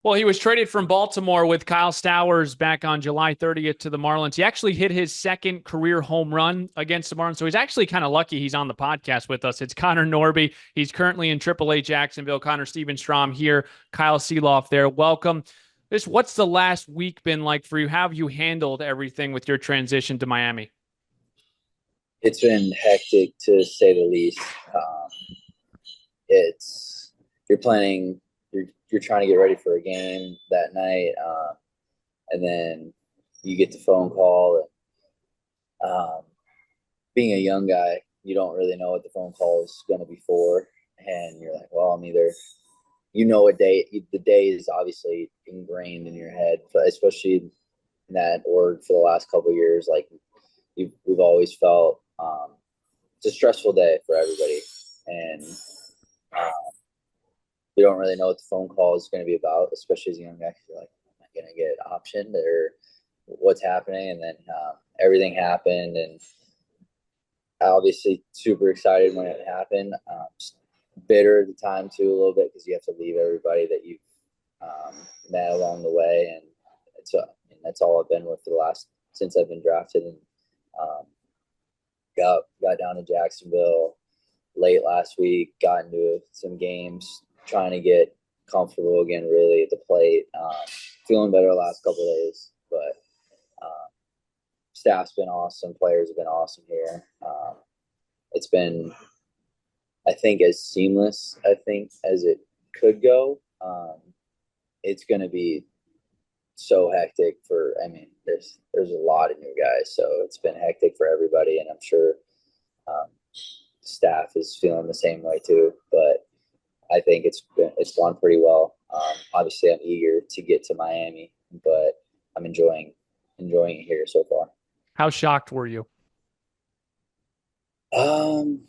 Well, he was traded from Baltimore with Kyle Stowers back on July 30th to the Marlins. He actually hit his second career home run against the Marlins, so he's actually kind of lucky he's on the podcast with us. It's Connor Norby. He's currently in AAA Jacksonville. Connor Stevenstrom here, Kyle Seeloff there. Welcome. What's the last week been like for you? How have you handled everything with your transition to Miami? It's been hectic to say the least. Um, it's you're planning, you're trying to get ready for a game that night, and then you get the phone call. Um, Being a young guy, you don't really know what the phone call is going to be for, and you're like, well, I'm either a day. The day is obviously ingrained in your head, but especially in that org for the last couple of years. Like we've always felt it's a stressful day for everybody, and uh, you don't really know what the phone call is going to be about, especially as a young guy. You're like, am I going to get optioned or what's happening? And then everything happened, and obviously super excited when it happened. Bitter at the time too, a little bit because you have to leave everybody that you've met along the way, and that's all I've been with for the last since I've been drafted, and um, got down to Jacksonville late last week, got into some games, trying to get comfortable again, really at the plate. Feeling better the last couple of days, but staff's been awesome, players have been awesome here. It's been, I think, as seamless, as it could go. It's going to be so hectic for. I mean, there's a lot of new guys, so it's been hectic for everybody, and I'm sure um, staff is feeling the same way too. But I think it's gone pretty well. Obviously, I'm eager to get to Miami, but I'm enjoying it here so far. How shocked were you? Um,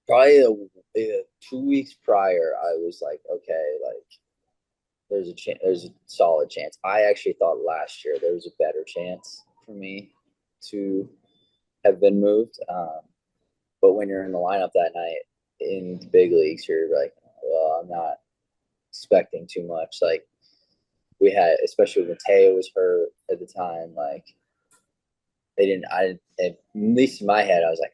Probably 2 weeks prior, I was like, okay, like there's a solid chance. I actually thought last year there was a better chance for me to have been moved. But when you're in the lineup that night in the big leagues, you're like, well, I'm not expecting too much. Like we had, especially when Mateo was hurt at the time, like they didn't. At least in my head, I was like,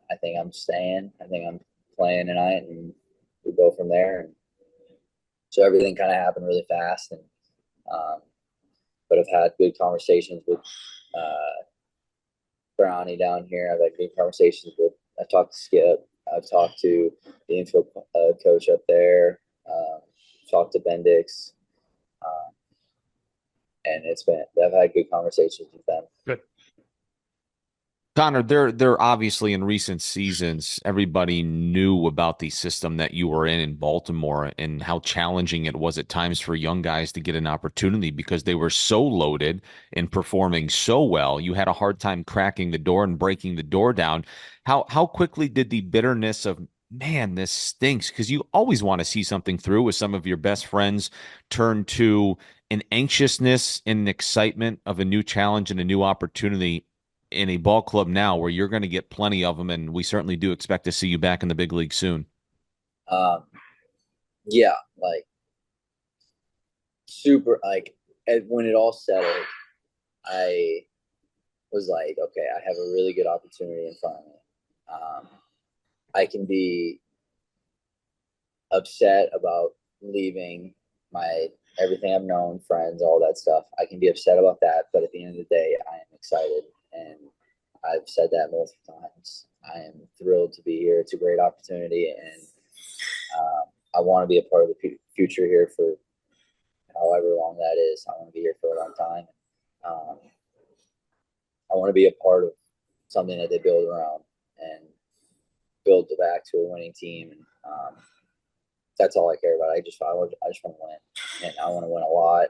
I think I'm staying. I think I'm playing tonight, and we go from there. And so everything kind of happened really fast, and um, but I've had good conversations with Brownie down here. I've had good conversations with. I've talked to Skip. I've talked to the infield coach up there. Talked to Bendix, um, and I've had good conversations with them. Good. Connor, they're obviously in recent seasons, everybody knew about the system that you were in Baltimore and how challenging it was at times for young guys to get an opportunity because they were so loaded and performing so well. You had a hard time cracking the door and breaking the door down. How quickly did the bitterness of man, this stinks because you always want to see something through with some of your best friends turn to an anxiousness and an excitement of a new challenge and a new opportunity in a ball club now where you're going to get plenty of them, and we certainly do expect to see you back in the big league soon. Um, yeah, like super. Like when it all settled, I was like, okay, I have a really good opportunity in front of me. I can be upset about leaving my everything I've known, friends, all that stuff. I can be upset about that, but at the end of the day, I am excited, and I've said that multiple times. I am thrilled to be here. It's a great opportunity, and I want to be a part of the future here for however long that is. I want to be here for a long time. Um, I want to be a part of something that they build around and build back to a winning team. And that's all I care about. I just want to win, and I want to win a lot.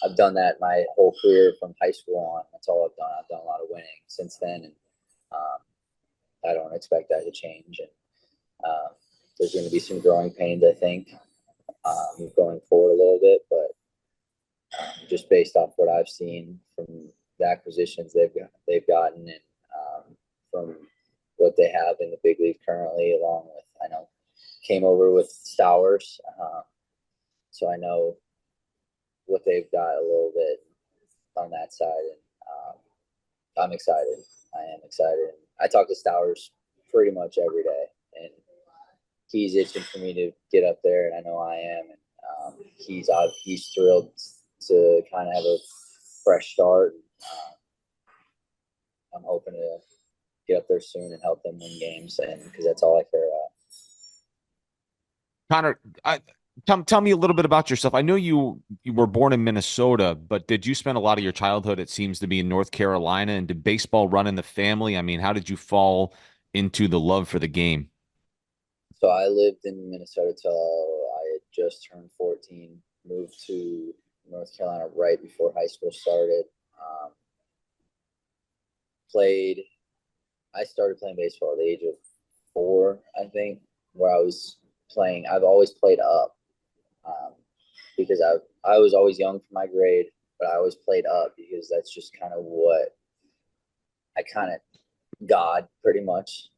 I've done that my whole career from high school on. That's all I've done. I've done a lot of winning since then, and um, I don't expect that to change. And there's going to be some growing pains, I think, going forward a little bit, but just based off what I've seen from the acquisitions they've gotten, and from what they have in the big league currently, along with I know came over with Stowers. so I know what they've got a little bit on that side, and I'm excited. I am excited. I talk to Stowers pretty much every day, and he's itching for me to get up there, and I know I am. And he's thrilled to kind of have a fresh start. I'm hoping to get up there soon and help them win games, and because that's all I care about. Connor, tell me a little bit about yourself. I know you were born in Minnesota, but did you spend a lot of your childhood, it seems to be, in North Carolina? And did baseball run in the family? I mean, how did you fall into the love for the game? So I lived in Minnesota till I had just turned 14. Moved to North Carolina right before high school started. Played. I started playing baseball at the age of 4, I think, where I was playing. I've always played up because I was always young for my grade, but I always played up because that's just kind of what I kind of God pretty much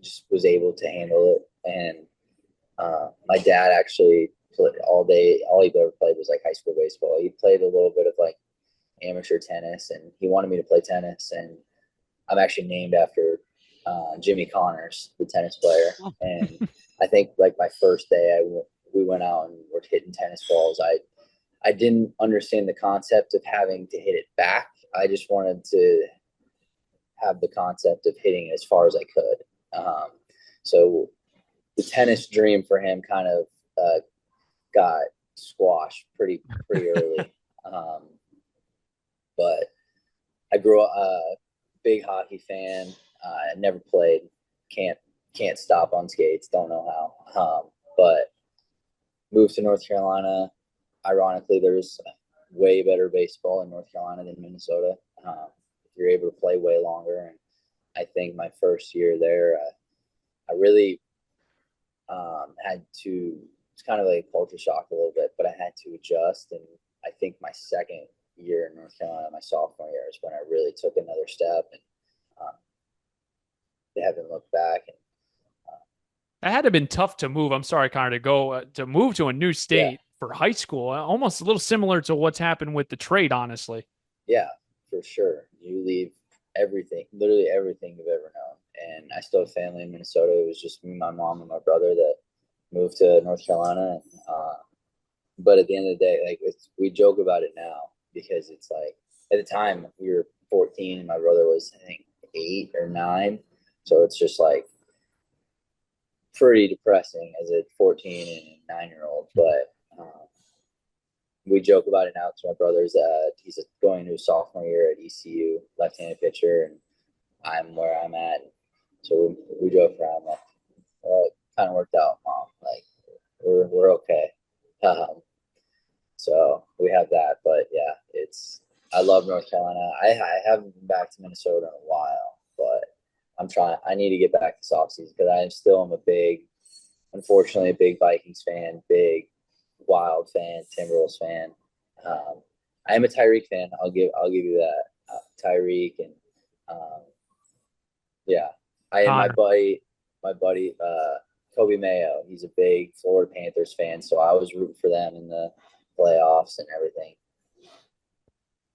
just was able to handle it. And my dad actually played all day. All he ever played was like high school baseball. He played a little bit of like amateur tennis, and he wanted me to play tennis. And I'm actually named after Jimmy Connors, the tennis player. And I think like my first day, we went out and were hitting tennis balls. I didn't understand the concept of having to hit it back. I just wanted to have the concept of hitting it as far as I could. So the tennis dream for him kind of got squashed pretty early. But I grew up a big hockey fan. I never played. Can't stop on skates. Don't know how. But moved to North Carolina. Ironically, there's way better baseball in North Carolina than Minnesota. You're able to play way longer. And I think my first year there, I really had to, it's kind of like a culture shock a little bit, but I had to adjust. And I think my second year in North Carolina, my sophomore year, is when I really took another step, and they haven't looked back. And That had to have been tough to move. I'm sorry, Connor, to go to move to a new state for high school. Almost a little similar to what's happened with the trade, honestly. Yeah, for sure. You leave everything, literally everything you've ever known. And I still have family in Minnesota. It was just me, my mom, and my brother that moved to North Carolina. And, but at the end of the day, like we joke about it now because it's like at the time we were 14 and my brother was, I think, 8 or 9. So it's just like pretty depressing as a 14 and 9-year-old. But we joke about it now because my brother's he's going to his sophomore year at ECU, left-handed pitcher, and I'm where I'm at. So we joke around like, well, it kind of worked out, Mom. Like we're okay. So we have that, but yeah, I love North Carolina. I haven't been back to Minnesota in a while, but I'm trying. I need to get back this offseason because I still am unfortunately, a big Vikings fan, big Wild fan, Timberwolves fan. I am a Tyreek fan. I'll give you that. Tyreek and yeah, I am my buddy Kobe Mayo. He's a big Florida Panthers fan, so I was rooting for them in the playoffs and everything.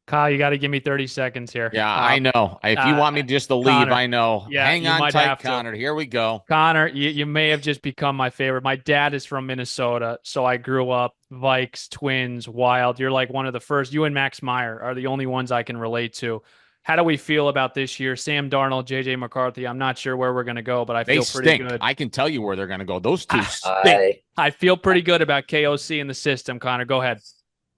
Kyle, you got to give me 30 seconds here. Yeah, I know. If you want me just to leave, Connor, I know. yeah, Hang you on might tight, have to. Connor. Here we go. Connor, you may have just become my favorite. My dad is from Minnesota, so I grew up Vikes, Twins, Wild. You're like one of the first. You and Max Meyer are the only ones I can relate to. How do we feel about this year? Sam Darnold, JJ McCarthy. I'm not sure where we're going to go, but I feel pretty good. I can tell you where they're going to go. Those two stink. I feel pretty good about KOC in the system. Connor, go ahead.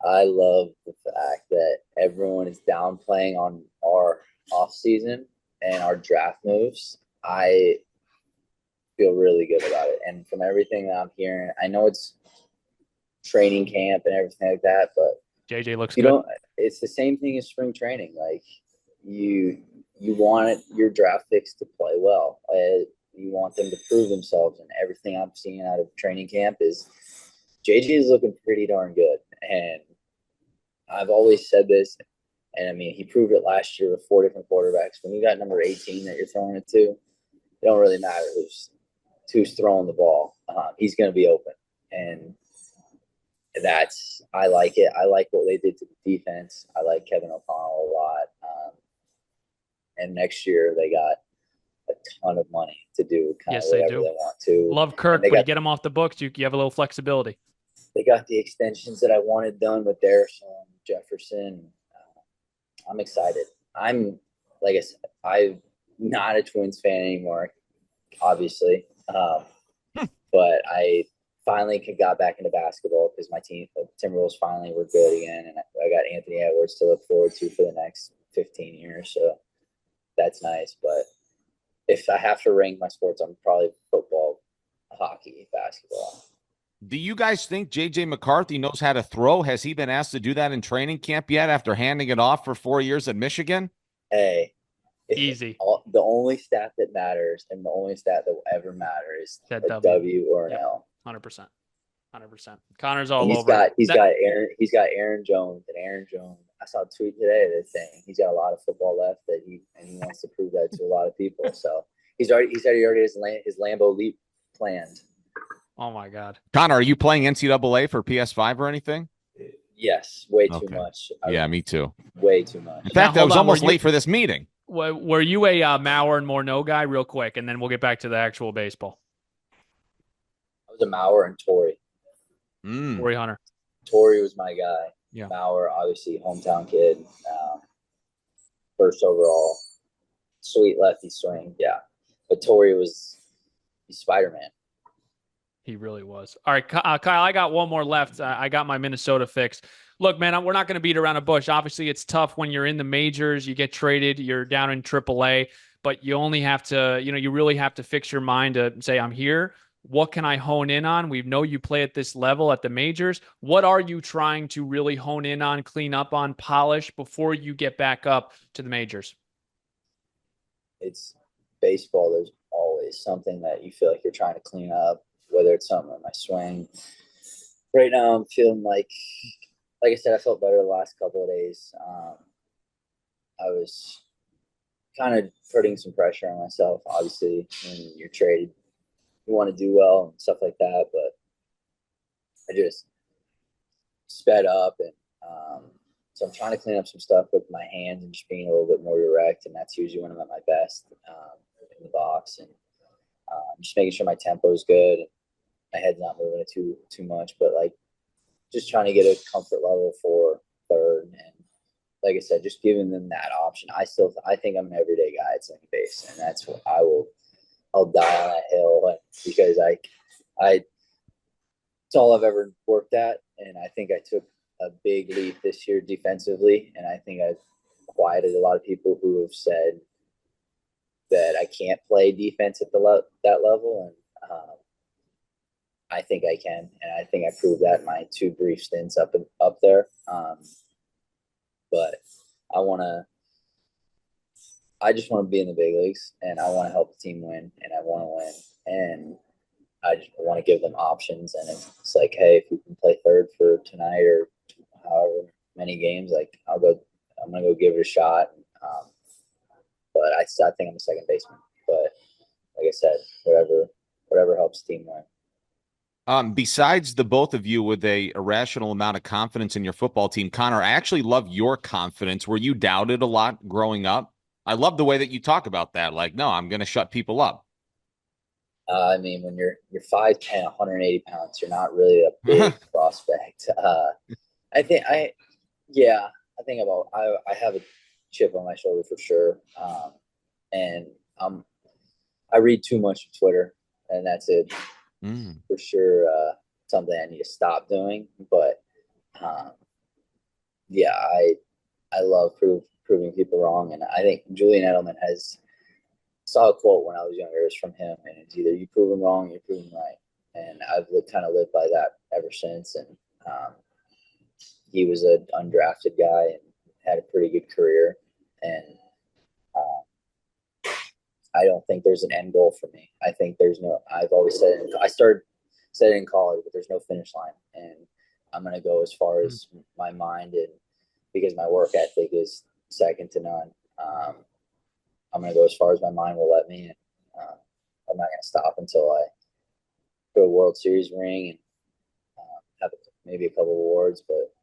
I love the fact that everyone is downplaying on our off season and our draft moves. I feel really good about it. And from everything that I'm hearing, I know it's training camp and everything like that, but JJ looks good. It's the same thing as spring training. Like you want your draft picks to play well. You want them to prove themselves, and everything I'm seeing out of training camp is JJ is looking pretty darn good. And I've always said this, and I mean, he proved it last year with 4 different quarterbacks. When you got number 18 that you're throwing it to, it don't really matter who's throwing the ball. He's going to be open. And I like it. I like what they did to the defense. I like Kevin O'Connell a lot. And next year they got a ton of money to do kind of Yes, they whatever do. they want to. Love And Kirk, they but you got get him off the books, you have a little flexibility. they got the extensions that I wanted done with Darrison, Jefferson. I'm excited. I'm like I said, I'm not a Twins fan anymore, obviously, but I finally got back into basketball because my team, the Timberwolves, finally were good again, and I got Anthony Edwards to look forward to for the next 15 years. So that's nice. But if I have to rank my sports, I'm probably football, hockey, basketball. Do you guys think J.J. McCarthy knows how to throw? Has he been asked to do that in training camp yet after handing it off for 4 years at Michigan? Hey, Easy. The only stat that matters and the only stat that will ever matter is That a W or an L. 100%. 100%. Connor's all over. He's got Aaron Jones, and Aaron Jones. I saw a tweet today that's saying he's got a lot of football left he wants to prove that to a lot of people. So he said he already has his Lambeau leap planned. Oh my God. Connor, are you playing NCAA for PS5 or anything? Yes, way too much. Yeah, me too. Way too much. In fact, I was almost late for this meeting. Were you a Mauer and Morneau guy real quick, and then we'll get back to the actual baseball? I was a Mauer and Torrey. Torrey Hunter. Torrey was my guy. Yeah. Mauer, obviously, hometown kid. First overall. Sweet lefty swing, yeah. But Torrey he's Spider-Man. He really was. All right, Kyle, I got one more left. I got my Minnesota fix. Look, man, we're not going to beat around a bush. Obviously, it's tough when you're in the majors. You get traded. You're down in AAA. But you only have to, you really have to fix your mind to say, I'm here. What can I hone in on? We know you play at this level at the majors. What are you trying to really hone in on, clean up on, polish before you get back up to the majors? It's baseball. There's always something that you feel like you're trying to clean up, whether it's something with my swing. Right now, I'm feeling like I said, I felt better the last couple of days. I was kind of putting some pressure on myself. Obviously, when you're traded, you want to do well and stuff like that. But I just sped up, and so I'm trying to clean up some stuff with my hands and just being a little bit more direct. And that's usually when I'm at my best in the box, and just making sure my tempo is good and my head's not moving it too much. But like, just trying to get a comfort level for third, and like I said, just giving them that option. I think I'm an everyday guy at second base, and that's what I'll die on that hill because it's all I've ever worked at, and I think I took a big leap this year defensively, and I think I've quieted a lot of people who have said that I can't play defense at that level, and I think I can, and I think I proved that in my 2 brief stints up there. But I just want to be in the big leagues, and I want to help the team win, and I want to win, and I just want to give them options. And it's like, hey, if you can play third for tonight or however many games, like I'm gonna go give it a shot. But I think I'm a second baseman. But like I said, whatever helps the team win. Besides the both of you with a irrational amount of confidence in your football team, Connor, I actually love your confidence. Were you doubted a lot growing up? I love the way that you talk about that. Like, no, I'm going to shut people up. I mean, when you're 5'10", 180 pounds, you're not really a big prospect. I have a chip on my shoulder for sure. And I read too much of Twitter, and that's it. For sure, something I need to stop doing. But I love proving people wrong, and I think Julian Edelman saw a quote when I was younger. It was from him, and it's either you prove him wrong, or you prove him right. And I've kind of lived by that ever since. And he was an undrafted guy and had a pretty good career. And I don't think there's an end goal for me. I think I've always said I said it in college, but there's no finish line. And I'm going to go as far as my mind, and because my work ethic is second to none. I'm going to go as far as my mind will let me. And I'm not going to stop until I go to a World Series ring and maybe a couple awards, but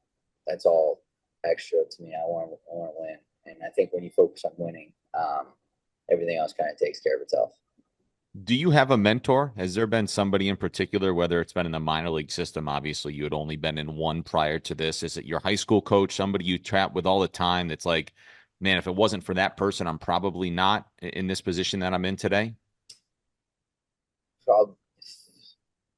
that's all extra to me. I want to win, and I think when you focus on winning, everything else kind of takes care of itself. Do you have a mentor? Has there been somebody in particular, whether it's been in the minor league system? Obviously, you had only been in one prior to this. Is it your high school coach, somebody you chat with all the time that's like, man, if it wasn't for that person, I'm probably not in this position that I'm in today? Probably,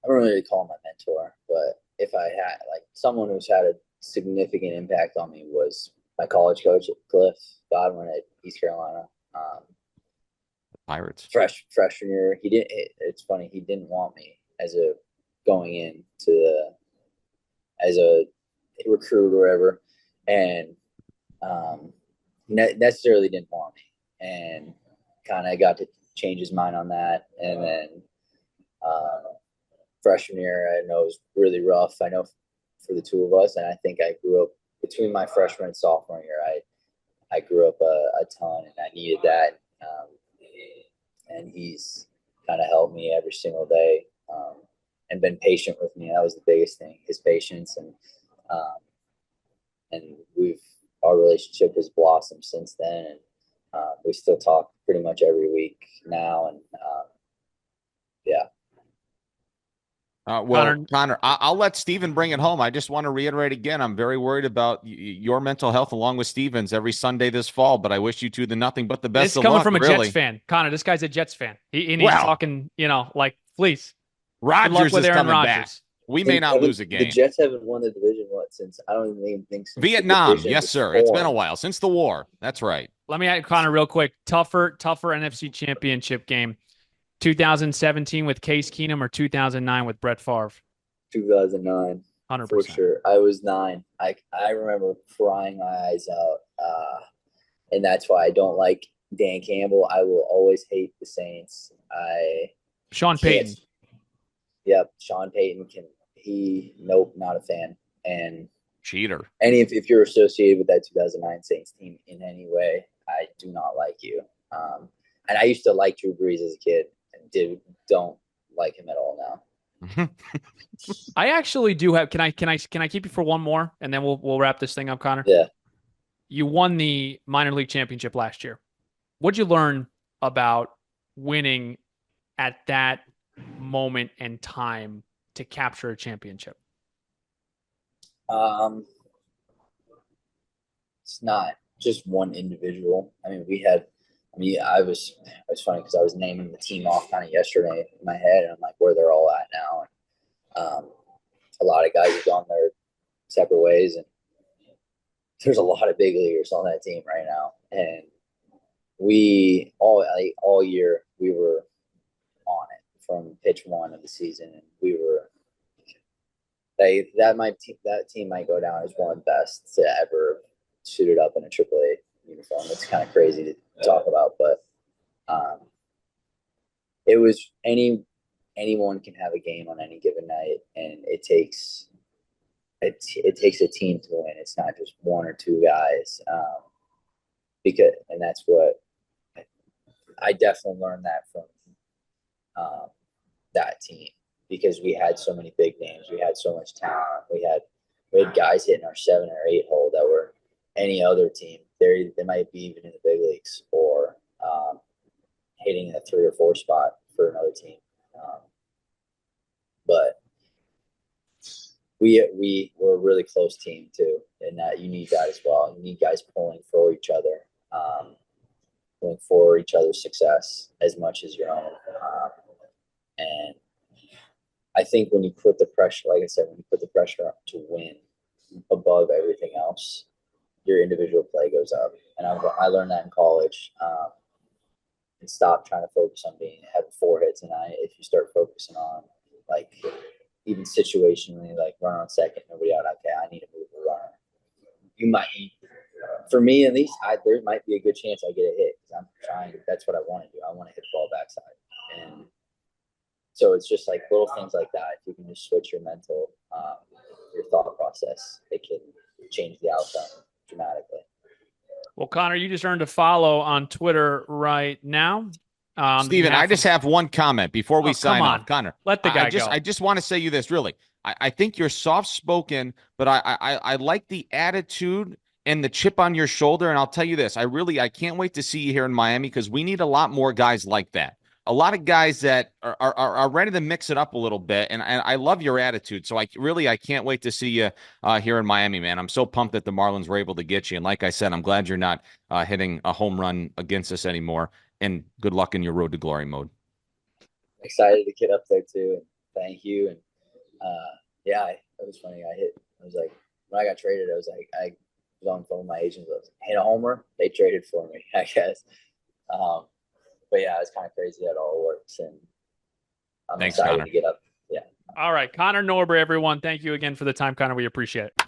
I don't really call him my mentor, but if I had like someone who's had a significant impact on me was my college coach, Cliff Godwin at East Carolina. Pirates. Freshman year, he didn't. It's funny, he didn't want me as a going in to as a recruit or whatever, and necessarily didn't want me, and kind of got to change his mind on that, and then freshman year, I know it was really rough. I know for the two of us, and I think I grew up between my freshman and sophomore year. I grew up a ton, and I needed that. And he's kind of helped me every single day and been patient with me. That was the biggest thing, his patience, and our relationship has blossomed since then, and we still talk pretty much every week now, and yeah. Well, Connor, I'll let Steven bring it home. I just want to reiterate again, I'm very worried about your mental health along with Steven's every Sunday this fall, but I wish you two the nothing but the best This of coming luck, from a really. Jets fan. Connor, this guy's a Jets fan. He's Well, talking, like, please. Rodgers Good luck with is Aaron coming Rodgers. back. We may not lose a game. The Jets haven't won the division since I don't even think since Vietnam. Yes, sir. It's been a while since the war. That's right. Let me ask Connor real quick. Tougher NFC Championship game. 2017 with Case Keenum or 2009 with Brett Favre? 2009. 100%. For sure. I was 9. I remember crying my eyes out. And that's why I don't like Dan Campbell. I will always hate the Saints. Sean Payton. Yep. Sean Payton nope, not a fan. And cheater. And if you're associated with that 2009 Saints team in any way, I do not like you. And I used to like Drew Brees as a kid and don't like him at all now. I actually do have. Can I keep you for one more, and then we'll wrap this thing up, Connor? Yeah. You won the minor league championship last year. What'd you learn about winning at that moment and time to capture a championship? It's not just one individual. I mean, it was funny because I was naming the team off kind of yesterday in my head, and I'm like, where they're all at now. And a lot of guys have gone their separate ways, and there's a lot of big leaguers on that team right now. And we all year we were on it from pitch one of the season, and we were. That team might go down as one of the best to ever suited up in a AAA uniform. It's kind of crazy to talk about, but it was anyone can have a game on any given night, and it takes a team to win. It's not just one or two guys, and that's what I definitely learned that from that team. Because we had so many big names, we had so much talent. We had guys hitting our 7 or 8 hole that were any other team. They might be even in the big leagues or hitting a 3 or 4 spot for another team. But we were a really close team too, and that you need that as well. You need guys pulling for each other, pulling for each other's success as much as your own, and I think when you put the pressure, like I said, when you put the pressure up to win above everything else, your individual play goes up. And I learned that in college. And stop trying to focus on having 4 hits a night. If you start focusing on, like, even situationally, like run on second, nobody out. Okay, I need to move the runner. You might, for me at least, there might be a good chance I get a hit because I'm trying. That's what I want to do. I want to hit the ball backside. And so it's just like little things like that. If you can just switch your your thought process, it can change the outcome dramatically. Well, Connor, you just earned a follow on Twitter right now. Steven, I just have one comment before we sign off. Connor, let the guy go. I just want to say you this really. I think you're soft spoken, but I like the attitude and the chip on your shoulder. And I'll tell you this, I can't wait to see you here in Miami because we need a lot more guys like that. A lot of guys that are ready to mix it up a little bit. And I love your attitude. So I can't wait to see you here in Miami, man. I'm so pumped that the Marlins were able to get you. And like I said, I'm glad you're not hitting a home run against us anymore. And good luck in your road to glory mode. Excited to get up there too. And thank you. And yeah, it was funny. I was like, when I got traded, I was on the phone with my agents. I was like, hit a homer. They traded for me, I guess. But yeah, it's kind of crazy how it all works. And I'm excited to get up. Yeah. All right. Connor Norby, everyone. Thank you again for the time, Connor. We appreciate it.